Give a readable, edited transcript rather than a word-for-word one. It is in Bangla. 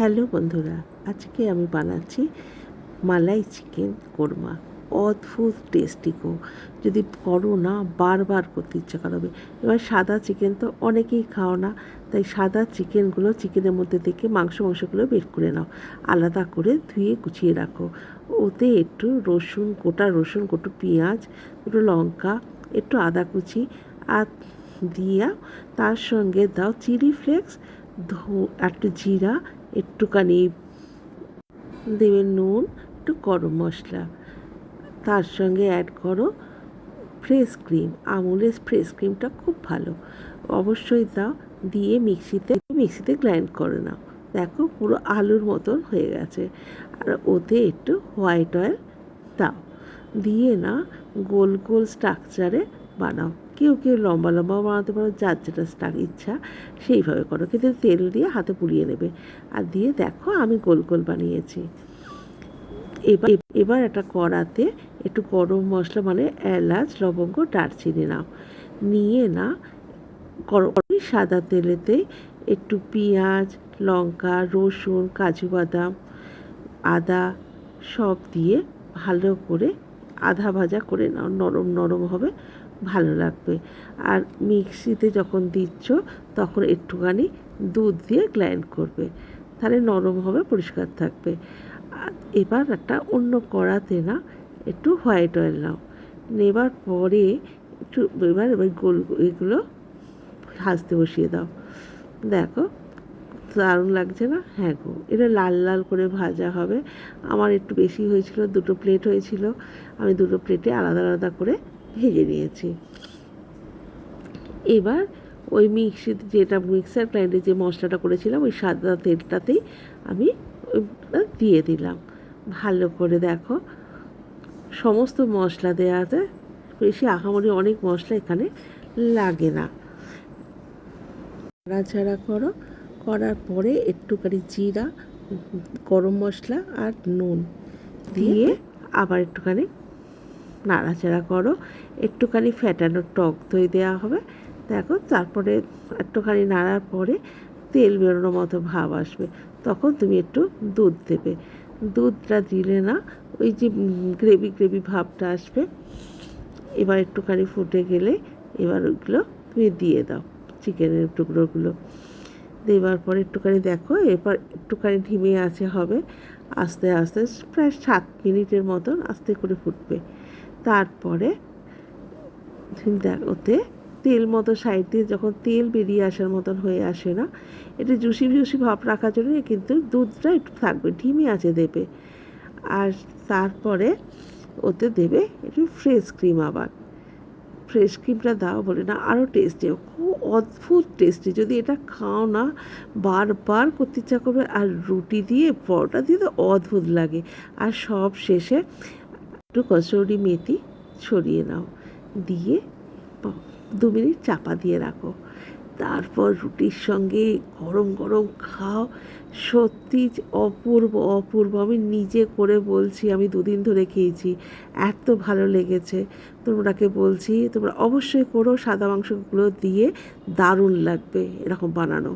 হ্যালো বন্ধুরা, আজকে আমি বানাচ্ছি মালাই চিকেন কোরমা। অদ্ভুত টেস্টি গো, যদি করো না বারবার করতে ইচ্ছা করবে। এবার সাদা চিকেন তো অনেকেই খাও না, তাই সাদা চিকেনগুলো চিকেনের মধ্যে থেকে মাংসগুলো বের করে নাও, আলাদা করে ধুয়ে গুছিয়ে রাখো। ওতে একটু রসুন, গোটা রসুন, একটু পেঁয়াজ, একটু লঙ্কা, একটু আদা কুচি আর দিয়া তার সঙ্গে দাও চিলি ফ্লেক্স, একটু জিরা, একটুখানি দেবে নুন, একটু গরম মশলা, তার সঙ্গে অ্যাড করো ফ্রেশ ক্রিম। আমুলের ফ্রেশ ক্রিমটা খুব ভালো, অবশ্যই দাও। দিয়ে মিক্সিতে গ্রাইন্ড করে নাও। দেখো পুরো আলুর মতন হয়ে গেছে। আর ওতে একটু হোয়াইট অয়েল দাও, দিয়ে না গোল গোল স্ট্রাকচারে বানাও। কেউ কেউ লম্বা লম্বাও বানাতে পারো, যার যেটা ইচ্ছা সেইভাবে করো, কিন্তু তেল দিয়ে হাতে পুড়িয়ে নেবে। আর দিয়ে দেখো আমি গোল গোল বানিয়েছি। এবার এবার একটা কড়াতে একটু গরম মশলা মানে এলাচ, লবঙ্গ, দারচিনি নাও, নিয়ে না সাদা তেলেতে একটু পেঁয়াজ, লঙ্কা, রসুন, কাজু বাদাম, আদা সব দিয়ে ভালো করে আধা ভাজা করে নাও। নরম নরম হবে, ভালো লাগবে। আর মিক্সিতে যখন দিচ্ছ তখন একটুখানি দুধ দিয়ে গ্রাইন্ড করবে, তাহলে নরম হবে, পরিষ্কার থাকবে। আর এবার একটা অন্য কড়াতে না একটু হোয়াইট অয়েল নাও, নেবার পরে একটু এবার গোল এগুলো ভাজতে বসিয়ে দাও। দেখো দারুণ লাগছে না? হ্যাঁ গো, এটা লাল লাল করে ভাজা হবে। আমার একটু বেশি হয়েছিল, 2 প্লেট হয়েছিল, আমি 2 প্লেটে আলাদা আলাদা করে ভেজে নিয়েছি। এবার ওই মিক্সার গ্রাইন্ডে যে মশলাটা করেছিলাম ওই সাদা তেলটাতেই আমি দিয়ে দিলাম। ভালো করে দেখো সমস্ত মশলা দেওয়া আছে, বেশি আহামরি অনেক মশলা এখানে লাগে না। নাড়াচাড়া করো, করার পরে একটুখানি জিরা, গরম মশলা আর নুন দিয়ে আবার একটুখানি নাড়াচাড়া করো। একটুখানি ফ্যাটানো টক দই দেওয়া হবে। দেখো তারপরে একটুখানি নাড়ার পরে তেল বেরোনোর মতো ভাব আসবে, তখন তুমি একটু দুধ দেবে। দুধটা দিলে না ওই যে গ্রেভি গ্রেভি ভাবটা আসবে। এবার একটুখানি ফুটে গেলে এবার ওইগুলো তুমি দিয়ে দাও, চিকেনের টুকরোগুলো দেওয়ার পরে একটুখানি দেখো, এরপর একটুখানি ধিমে আছে হবে, আস্তে আস্তে প্রায় 7 মিনিটের মতন আস্তে করে ফুটবে। তারপরে ওতে তেল মতো সাইড দিয়ে যখন তেল বেরিয়ে আসার মতন হয়ে আসে না, এটা জুসি জুসি ভাব রাখার জন্য কিন্তু দুধটা একটু থাকবে, ধিমে আছে দেবে। আর তারপরে ওতে দেবে একটু ফ্রেশ ক্রিম। আবার ফ্রেশ ক্রিমটা দাও বলে না আরও টেস্টি, খুব অদ্ভুত টেস্টি। যদি এটা খাও না বারবার করতে ইচ্ছা করবে। আর রুটি দিয়ে, পরোটা দিয়ে তো অদ্ভুত লাগে। আর সব শেষে একটু কসুরি মেথি ছড়িয়ে নাও, দিয়ে 2 মিনিট চাপা দিয়ে রাখো। তারপর রুটির সঙ্গে গরম গরম খাও, সত্যি অপূর্ব অপূর্ব। আমি নিজে করে বলছি, আমি 2 দিন ধরে খেয়েছি, এত ভালো লেগেছে। তোমরাকে বলছি তোমরা অবশ্যই করো, সাদা মাংসগুলো দিয়ে দারুণ লাগবে এরকম বানানো।